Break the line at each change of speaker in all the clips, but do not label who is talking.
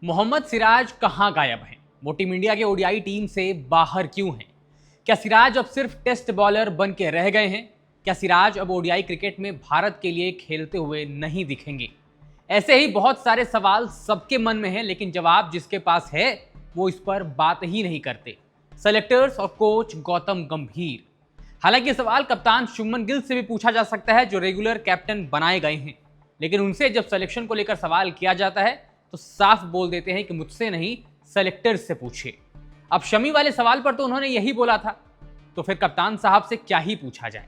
मोहम्मद सिराज कहां गायब हैं? वो टीम इंडिया के ओडीआई टीम से बाहर क्यों हैं? क्या सिराज अब सिर्फ टेस्ट बॉलर बन के रह गए हैं? क्या सिराज अब ओडीआई क्रिकेट में भारत के लिए खेलते हुए नहीं दिखेंगे? ऐसे ही बहुत सारे सवाल सबके मन में हैं, लेकिन जवाब जिसके पास है वो इस पर बात ही नहीं करते। सेलेक्टर्स और कोच गौतम गंभीर। हालांकि ये सवाल कप्तान शुभमन गिल से भी पूछा जा सकता है, जो रेगुलर कैप्टन बनाए गए हैं, लेकिन उनसे जब सिलेक्शन को लेकर सवाल किया जाता है तो साफ बोल देते हैं कि मुझसे नहीं, सेलेक्टर्स से पूछिए। अब शमी वाले सवाल पर तो उन्होंने यही बोला था, तो फिर कप्तान साहब से क्या ही पूछा जाए।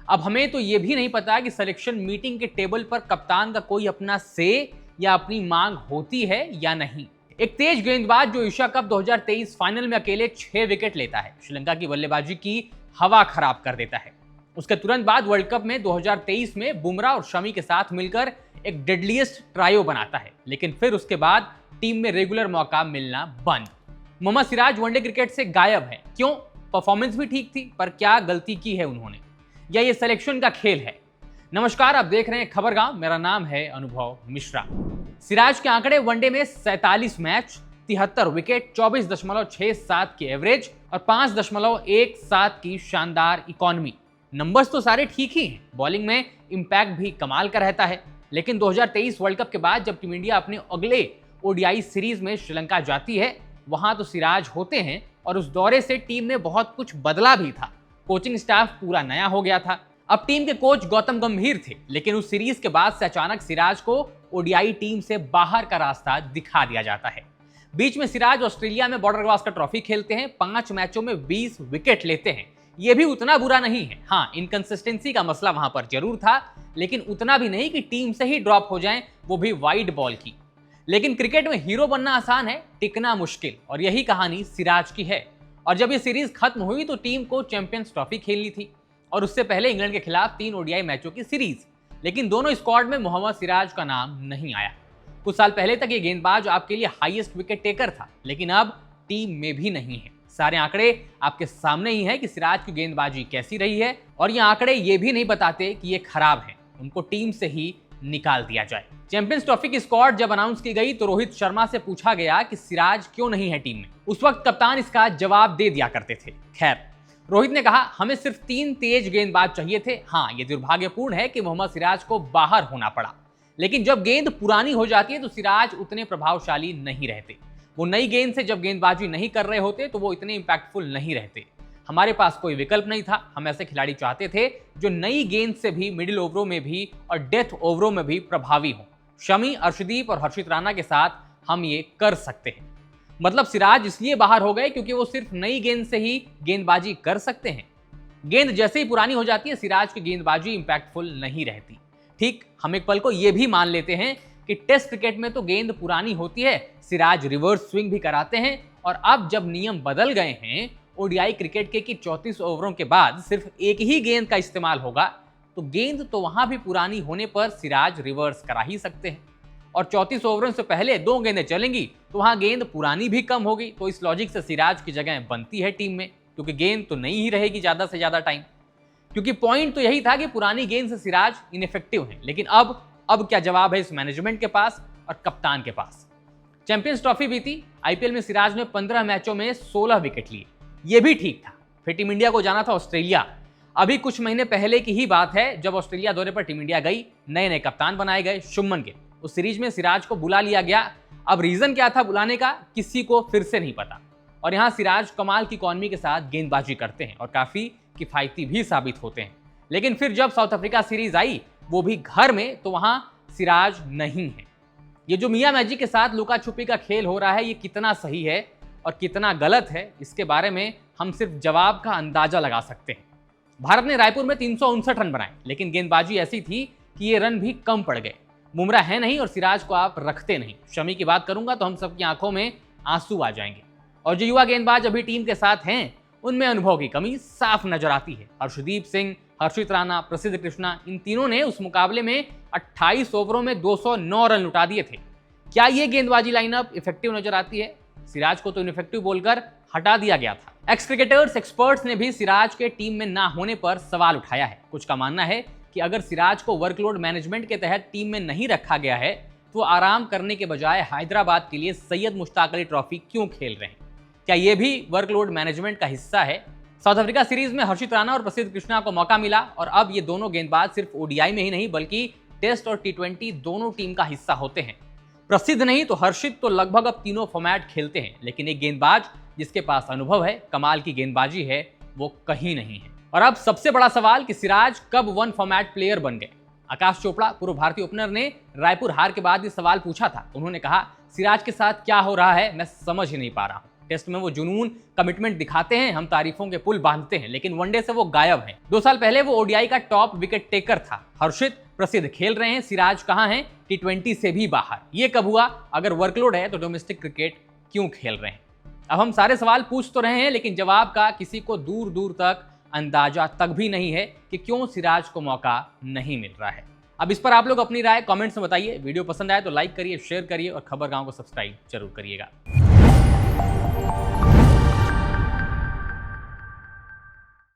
अब हमें तो यह भी नहीं पता कि सिलेक्शन मीटिंग के टेबल पर कप्तान का कोई अपना से या अपनी मांग होती है या नहीं। एक तेज गेंदबाज जो एशिया कप 2023 फाइनल में अकेले 6 विकेट लेता है, श्रीलंका की बल्लेबाजी की हवा खराब कर देता है। उसके तुरंत बाद वर्ल्ड कप में 2023 में बुमराह और शमी के साथ मिलकर एक डेडलीस्ट ट्रायो बनाता है, लेकिन फिर उसके बाद टीम में रेगुलर मौका मिलना बंद। मोहम्मद सिराज वनडे क्रिकेट से गायब है। क्यों? परफॉर्मेंस भी ठीक थी, पर क्या गलती की है उन्होंने, या ये सिलेक्शन का खेल है? नमस्कार, आप देख रहे हैं खबरगांव। मेरा नाम है अनुभव मिश्रा। सिराज के आंकड़े वनडे में 47 मैच, 73 विकेट, 24.67 की एवरेज और 5.17 की शानदार इकोनॉमी। नंबर्स तो सारे ठीक ही हैं। बॉलिंग में इंपैक्ट भी कमाल का रहता है, लेकिन 2023 वर्ल्ड कप के बाद जब टीम इंडिया अपने अगले ओडीआई सीरीज में श्रीलंका जाती है, वहां तो सिराज होते हैं और उस दौरे से टीम में बहुत कुछ बदला भी था। कोचिंग स्टाफ पूरा नया हो गया था। अब टीम के कोच गौतम गंभीर थे, लेकिन उस सीरीज के बाद से अचानक सिराज को ओडीआई टीम से बाहर का रास्ता दिखा दिया जाता है। बीच में सिराज ऑस्ट्रेलिया में बॉर्डर गावस्कर ट्रॉफी खेलते हैं, 5 मैचों में 20 विकेट लेते हैं। यह भी उतना बुरा नहीं है। हाँ, इनकंसिस्टेंसी का मसला वहां पर जरूर था, लेकिन उतना भी नहीं कि टीम से ही ड्रॉप हो जाएं, वो भी वाइड बॉल की। लेकिन क्रिकेट में हीरो बनना आसान है, टिकना मुश्किल, और यही कहानी सिराज की है। और जब ये सीरीज खत्म हुई तो टीम को चैंपियंस ट्रॉफी खेलनी थी, और उससे पहले इंग्लैंड के खिलाफ 3 ओडीआई मैचों की सीरीज, लेकिन दोनों स्क्वाड में मोहम्मद सिराज का नाम नहीं आया। कुछ साल पहले तक ये गेंदबाज आपके लिए हाईएस्ट विकेट टेकर था, लेकिन अब टीम में भी नहीं है। सारे आंकड़े आपके सामने ही है कि सिराज की गेंदबाजी कैसी रही है, और ये आंकड़े ये भी नहीं बताते कि ये खराब है, उनको टीम से ही निकाल दिया जाए। चैंपियंस ट्रॉफी की स्क्वाड जब अनाउंस की गई तो रोहित शर्मा से पूछा गया कि सिराज क्यों नहीं है टीम में। उस वक्त कप्तान इसका जवाब दे दिया करते थे। खैर, रोहित ने कहा, हमें सिर्फ 3 तेज गेंदबाज चाहिए थे। हाँ, ये दुर्भाग्यपूर्ण है कि मोहम्मद सिराज को बाहर होना पड़ा, लेकिन जब गेंद पुरानी हो जाती है तो सिराज उतने प्रभावशाली नहीं रहते। वो नई गेंद से जब गेंदबाजी नहीं कर रहे होते तो वो इतने इंपैक्टफुल नहीं रहते। हमारे पास कोई विकल्प नहीं था। हम ऐसे खिलाड़ी चाहते थे जो नई गेंद से भी, मिडिल ओवरों में भी और डेथ ओवरों में भी प्रभावी हों। शमी, अर्शदीप और हर्षित राणा के साथ हम ये कर सकते हैं। मतलब सिराज इसलिए बाहर हो गए क्योंकि वो सिर्फ नई गेंद से ही गेंदबाजी कर सकते हैं। गेंद जैसे ही पुरानी हो जाती है, सिराज की गेंदबाजी इंपैक्टफुल नहीं रहती। ठीक, हम एक पल को यह भी मान लेते हैं कि टेस्ट क्रिकेट में तो गेंद पुरानी होती है, सिराज रिवर्स स्विंग भी कराते हैं, और अब जब नियम बदल गए हैं ओडीआई क्रिकेट के कि 34 ओवरों के बाद सिर्फ एक ही गेंद का इस्तेमाल होगा, तो गेंद तो वहां भी पुरानी होने पर सिराज रिवर्स करा ही सकते हैं। और 34 ओवरों से पहले 2 गेंदें चलेंगी तो वहां गेंद पुरानी भी कम होगी। तो इस लॉजिक से सिराज की जगह बनती है टीम में, क्योंकि गेंद तो नई ही रहेगी ज्यादा से ज्यादा टाइम। क्योंकि पॉइंट तो यही था कि पुरानी गेंद से सिराज इनइफेक्टिव है। लेकिन अब क्या जवाब है इस मैनेजमेंट के पास और कप्तान के पास? चैंपियंस ट्रॉफी बीती, आईपीएल में सिराज ने 15 मैचों में 16 विकेट लिए। यह भी ठीक था। फिर टीम इंडिया को जाना था ऑस्ट्रेलिया। अभी कुछ महीने पहले की ही बात है, जब ऑस्ट्रेलिया दौरे पर टीम इंडिया गई, नए नए कप्तान बनाए गए शुभमन गिल। उस सीरीज में सिराज को बुला लिया गया। अब रीजन क्या था बुलाने का, किसी को फिर से नहीं पता। और यहाँ सिराज कमाल की इकॉनमी के साथ गेंदबाजी करते हैं और काफी किफायती भी साबित होते हैं। लेकिन फिर जब साउथ अफ्रीका सीरीज आई, वो भी घर में, तो वहां सिराज नहीं है। ये जो मियां मैजिक के साथ लुका छुपी का खेल हो रहा है, ये कितना सही है और कितना गलत है, इसके बारे में हम सिर्फ जवाब का अंदाजा लगा सकते हैं। भारत ने रायपुर में 359 रन बनाए, लेकिन गेंदबाजी ऐसी थी कि ये रन भी कम पड़ गए। बुमराह है नहीं और सिराज को आप रखते नहीं। शमी की बात करूंगा तो हम सबकी आंखों में आंसू आ जाएंगे। और जो युवा गेंदबाज अभी टीम के साथ हैं, उनमें अनुभव की कमी साफ नजर आती है। हर्षदीप सिंह, हर्षित राणा, प्रसिद्ध कृष्णा, इन तीनों ने उस मुकाबले में 28 ओवरों में 209 रन लुटा दिए थे। क्या ये गेंदबाजी लाइनअप इफेक्टिव नजर आती है? सिराज को तो इनइफेक्टिव बोलकर हटा दिया गया था। एक्स क्रिकेटर्स, एक्सपर्ट्स ने भी सिराज के टीम में ना होने पर सवाल उठाया है। कुछ का मानना है कि अगर सिराज को वर्कलोड मैनेजमेंट के तहत टीम में नहीं रखा गया है तो आराम करने के बजाय हैदराबाद के लिए सैयद मुश्ताक अली ट्रॉफी क्यों खेल रहे हैं? क्या ये भी वर्कलोड मैनेजमेंट का हिस्सा है? साउथ अफ्रीका सीरीज में हर्षित राणा और प्रसिद्ध कृष्णा को मौका मिला और अब ये दोनों गेंदबाज सिर्फ ओडीआई में ही नहीं बल्कि टेस्ट और टी20 दोनों टीम का हिस्सा होते हैं। प्रसिद्ध नहीं तो हर्षित तो लगभग अब तीनों फॉर्मेट खेलते हैं, लेकिन एक गेंदबाज जिसके पास अनुभव है, कमाल की गेंदबाजी है, वो कहीं नहीं है। और अब सबसे बड़ा सवाल कि सिराज कब वन फॉर्मेट प्लेयर बन गए? आकाश चोपड़ा पूर्व भारतीय ओपनर ने रायपुर हार के बाद ये सवाल पूछा था। उन्होंने कहा, सिराज के साथ क्या हो रहा है मैं समझ ही नहीं पा रहा हूं। टेस्ट में वो जुनून, कमिटमेंट दिखाते हैं, हम तारीफों के पुल बांधते हैं, लेकिन वनडे से वो गायब हैं। 2 साल पहले वो ओडीआई का टॉप विकेट टेकर था। हर्षित प्रसिद्ध खेल रहे हैं, सिराज कहां हैं? टी20 से भी बाहर। ये कब हुआ? अगर वर्कलोड है तो डोमेस्टिक क्रिकेट क्यों खेल रहे हैं? अब हम सारे सवाल पूछ तो रहे हैं, लेकिन जवाब का किसी को दूर दूर तक अंदाजा तक भी नहीं है कि क्यों सिराज को मौका नहीं मिल रहा है। अब इस पर आप लोग अपनी राय कमेंट्स में बताइए। वीडियो पसंद आए तो लाइक करिए, शेयर करिए और खबर गांव को सब्सक्राइब जरूर करिएगा।